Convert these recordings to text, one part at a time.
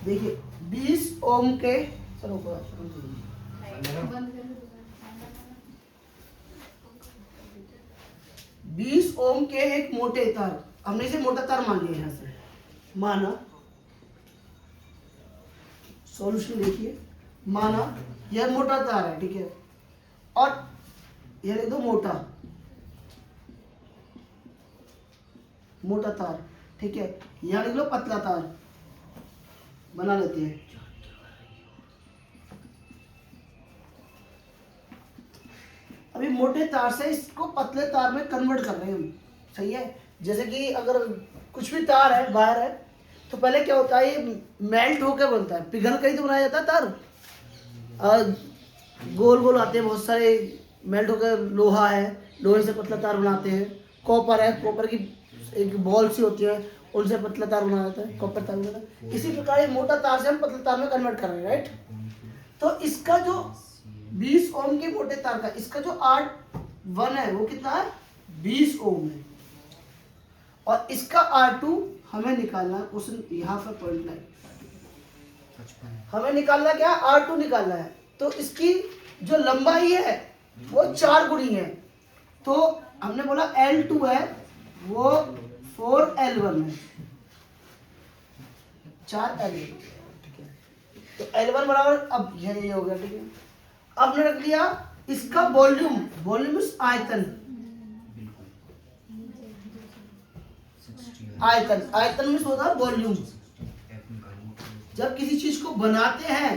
देखिए 20 ओम के, चलो 20 ओम के एक मोटे तार, हमने इसे मोटा तार मान लिया यहाँ से, माना सॉल्यूशन देखिए, माना यह मोटा तार है, ठीक है, और यह लिख दो मोटा, मोटा तार, ठीक है, यहाँ लिख लो पतला तार, बना लेते हैं। अभी मोटे तार से इसको पतले तार में कन्वर्ट कर रहे हैं हम, सही है। जैसे कि अगर कुछ भी तार है, वायर है, तो पहले क्या होता है, ये मेल्ट होकर बनता है, पिघल कर ही तो बनाया जाता है तार। गोल गोल आते हैं बहुत सारे, मेल्ट होकर, लोहा है, लोहे से पतला तार बनाते हैं, कॉपर है, कॉपर की एक बॉल सी होती है, उनसे पतला तार बना जाता है, कॉपर तार बनाता है। इसी प्रकार ये मोटा तार से हम पतला तार में कन्वर्ट कर रहे हैं, राइट। तो इसका जो 20 ओम के मोटे तार का इसका जो R1 है वो कितना है, 20 ओम है, और इसका R2 हमें निकालना, उस यहाँ पर पॉइंट लाइन हमें निकालना, क्या R2 निकालना है। तो इसकी जो लंबाई है वो 4 गुनी है, तो हमने बोला L2 है वो 4L1 है, 4L1, ठीक है। तो L1 बराबर, अब यही हो गया, ठीक है। अब ने रख लिया इसका वॉल्यूम, वॉल्यूम आयतन, आयतन, आयतन में होता है वॉल्यूम। जब किसी चीज को बनाते हैं,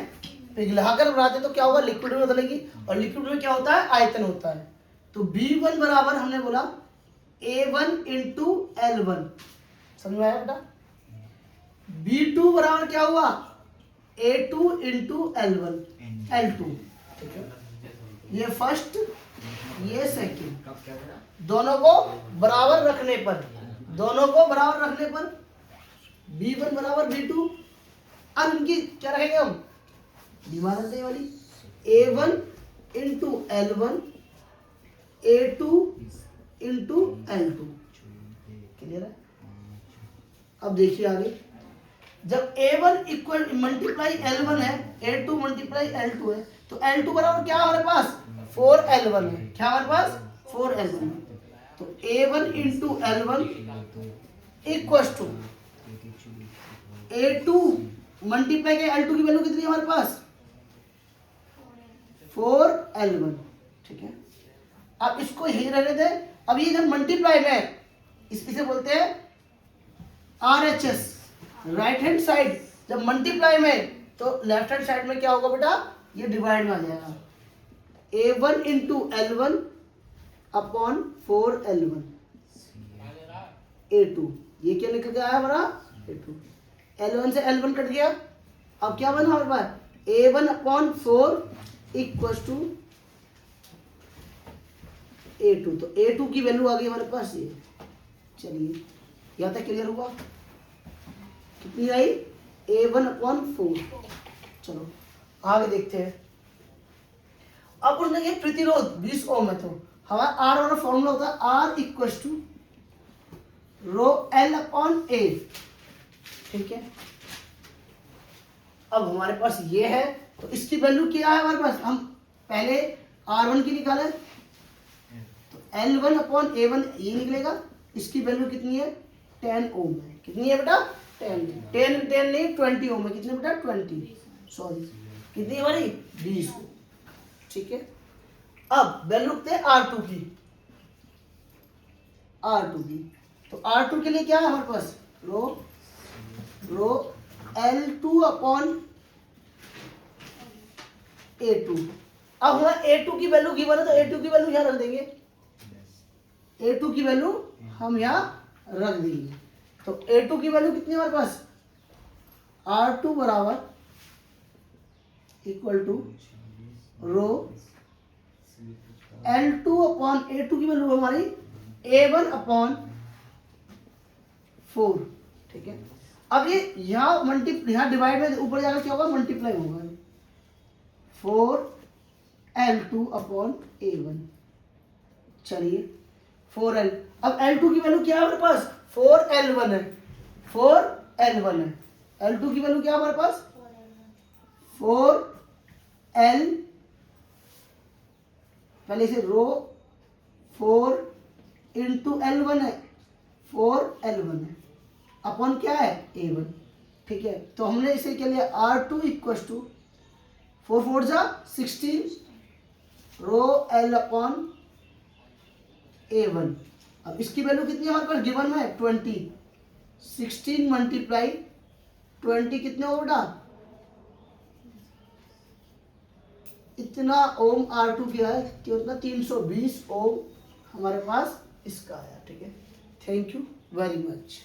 पिघलाकर बनाते हैं, तो क्या होगा, लिक्विड में बदलेगी, और लिक्विड में क्या होता है, आयतन होता है। तो B1 बराबर हमने बोला A1 इंटू L1, समझ में आया बेटा। B2 बराबर क्या हुआ, A2 इंटू L1, L2, ठीक है। ये फर्स्ट, ये सेकंड, दोनों को बराबर रखने पर, दोनों को बराबर रखने पर B1 बराबर B2। अब इनकी क्या रखेंगे हम, डिवाइड वाली, A1 into L1, A2 into L2, clear है। अब देखिए आगे, जब A1 इक्वल मल्टीप्लाई L1 है, A2 मल्टीप्लाई L2 है, तो L2 बराबर क्या हमारे पास, 4L1 है, क्या हमारे पास 4L1 है। तो A1 into L1 equal to A2 multiply के L2 की वैल्यू कितनी है हमारे पास, 4L1, ठीक है। अब इसको यही रहने दें। अब ये जब मल्टीप्लाई में, इसे बोलते हैं RHS, राइट हैंड साइड, जब मल्टीप्लाई में, तो लेफ्ट हैंड साइड में क्या होगा बेटा, ये डिवाइड में आ जाएगा, A1 into L1 upon 4L1, A2, ये क्या निकल के आया हमारा, A2, L1 से L1 कट गया, अब क्या बना हमारे पास, A1 upon 4 equal to A2, तो A2 की वैल्यू आ गई हमारे पास ये। चलिए यहाँ तक क्लियर हुआ, कितनी आई, A1 अपॉन 4। चलो आगे देखते हैं। अब उसने ये प्रतिरोध 20 ओम है, तो हमारा R वाला फॉर्मूला होता है R equal to rho L upon A, ठीक है। अब हमारे पास ये है, तो इसकी वैल्यू क्या है हमारे पास, हम पहले R1 की निकाले, तो L1 अपॉन A1 ये निकलेगा, इसकी वैल्यू कितनी है, 10 ओम है, कितनी है बेटा, 10 नहीं 20 ओम है, कितने बेटा, 20, सॉरी कितनी हमारी, 20, ठीक है। अब वैल्यू रखते हैं R2 की, R2 की, तो R2 के लिए क्या है हमारे पास, रो L2 अपॉन A2। अब हमारा A2 की वैल्यू गिवन है, तो A2 की वैल्यू यहाँ रख देंगे, A2 की वैल्यू हम यहाँ रख देंगे। तो A2 की वैल्यू कितनी है हमारे पास, R2 बराबर equal to row L2 upon A2 की वैल्यू हमारी A1 अपॉन 4, ठीक है। अब ये यहाँ डिवाइड में ऊपर जाकर क्या होगा, मल्टीप्लाई होगा, 4L2 अपॉन A1, चलिए 4L, अब L2 की वैल्यू क्या है हमारे पास, 4L1 है, 4L1 है। L2 की वैल्यू क्या है हमारे पास 4L, पहले से रो 4 इंटू L1 है, 4L1 है, अपॉन क्या है A1। ठीक है, तो हमने इसे क्या लिया R2 इक्व टू 4 4 जा 16 रो L अपॉन A1। अब इसकी वैल्यू कितनी है हमारे पास गिवन में 20, 16 मल्टीप्लाई 20 कितने हो बेटा, इतना ओम R2 क्या है कि उतना 320 ओम हमारे पास इसका आया। ठीक है, थैंक यू वेरी मच।